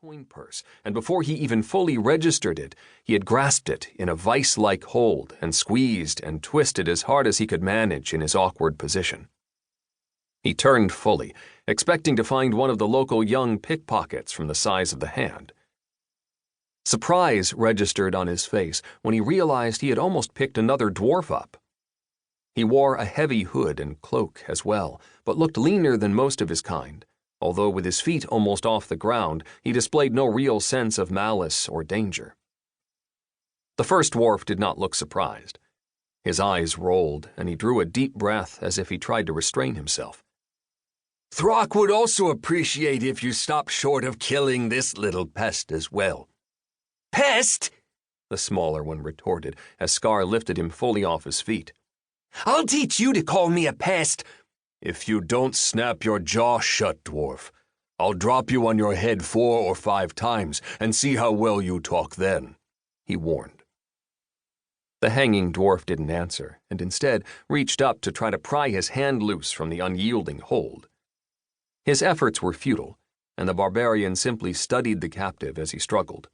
coin purse, and before he even fully registered it, he had grasped it in a vice-like hold and squeezed and twisted as hard as he could manage in his awkward position. He turned fully, expecting to find one of the local young pickpockets from the size of the hand. Surprise registered on his face when he realized he had almost picked another dwarf up. He wore a heavy hood and cloak as well, but looked leaner than most of his kind, although with his feet almost off the ground, he displayed no real sense of malice or danger. The first dwarf did not look surprised. His eyes rolled, and he drew a deep breath as if he tried to restrain himself. Throck would also appreciate if you stopped short of killing this little pest as well. Pest? The smaller one retorted as Skharr lifted him fully off his feet. I'll teach you to call me a pest. If you don't snap your jaw shut, dwarf, I'll drop you on your head 4 or 5 times and see how well you talk then, he warned. The hanging dwarf didn't answer, and instead reached up to try to pry his hand loose from the unyielding hold. His efforts were futile, and the barbarian simply studied the captive as he struggled.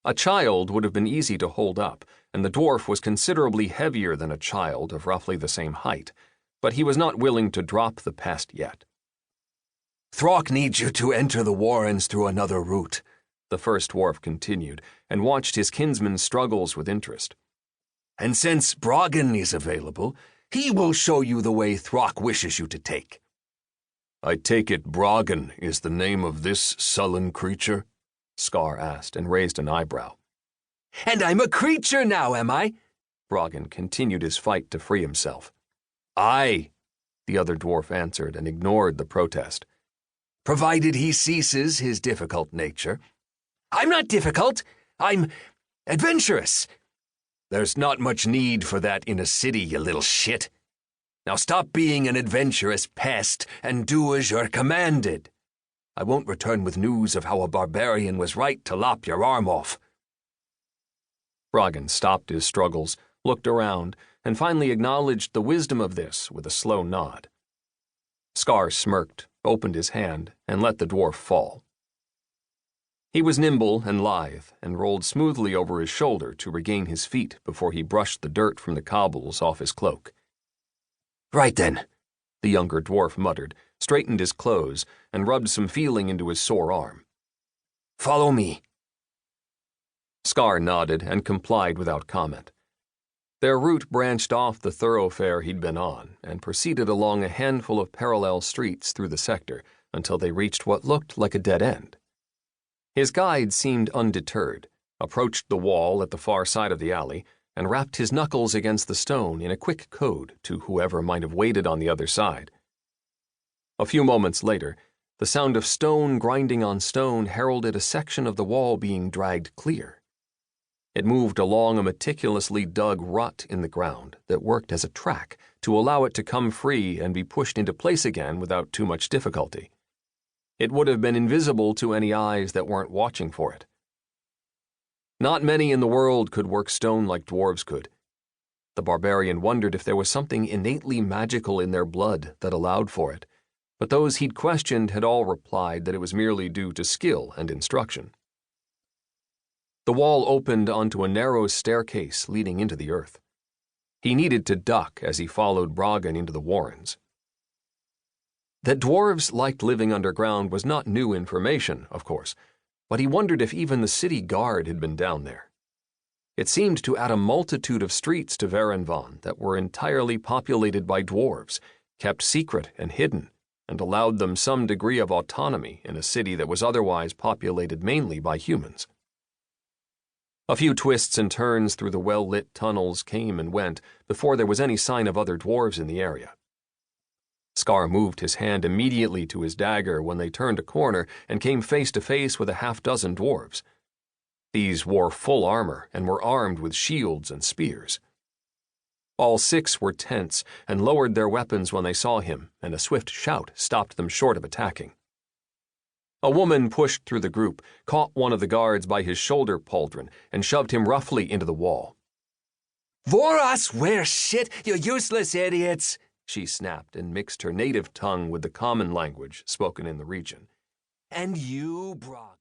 A child would have been easy to hold up, and the dwarf was considerably heavier than a child of roughly the same height, but he was not willing to drop the pest yet. Throck needs you to enter the warrens through another route, the first dwarf continued, and watched his kinsman's struggles with interest. And since Broggan is available, he will show you the way Throck wishes you to take. I take it Broggan is the name of this sullen creature? Skharr asked and raised an eyebrow. And I'm a creature now, am I? Broggan continued his fight to free himself. Aye, the other dwarf answered and ignored the protest. Provided he ceases his difficult nature. I'm not difficult. I'm adventurous. There's not much need for that in a city, you little shit. Now stop being an adventurous pest and do as you're commanded. I won't return with news of how a barbarian was right to lop your arm off. Broggan stopped his struggles, looked around, and finally acknowledged the wisdom of this with a slow nod. Skharr smirked, opened his hand, and let the dwarf fall. He was nimble and lithe, and rolled smoothly over his shoulder to regain his feet before he brushed the dirt from the cobbles off his cloak. Right then, the younger dwarf muttered, straightened his clothes, and rubbed some feeling into his sore arm. Follow me. Skharr nodded and complied without comment. Their route branched off the thoroughfare he'd been on and proceeded along a handful of parallel streets through the sector until they reached what looked like a dead end. His guide seemed undeterred, approached the wall at the far side of the alley, and rapped his knuckles against the stone in a quick code to whoever might have waited on the other side. A few moments later, the sound of stone grinding on stone heralded a section of the wall being dragged clear. It moved along a meticulously dug rut in the ground that worked as a track to allow it to come free and be pushed into place again without too much difficulty. It would have been invisible to any eyes that weren't watching for it. Not many in the world could work stone like dwarves could. The barbarian wondered if there was something innately magical in their blood that allowed for it, but those he'd questioned had all replied that it was merely due to skill and instruction. The wall opened onto a narrow staircase leading into the earth. He needed to duck as he followed Broggan into the warrens. That dwarves liked living underground was not new information, of course, but he wondered if even the city guard had been down there. It seemed to add a multitude of streets to Varenvan that were entirely populated by dwarves, kept secret and hidden, and allowed them some degree of autonomy in a city that was otherwise populated mainly by humans. A few twists and turns through the well-lit tunnels came and went before there was any sign of other dwarves in the area. Skharr moved his hand immediately to his dagger when they turned a corner and came face to face with a half-dozen dwarves. These wore full armor and were armed with shields and spears. All 6 were tense and lowered their weapons when they saw him, and a swift shout stopped them short of attacking. A woman pushed through the group, caught one of the guards by his shoulder pauldron, and shoved him roughly into the wall. Voros wear shit, you useless idiots! She snapped and mixed her native tongue with the common language spoken in the region. And you, Brog.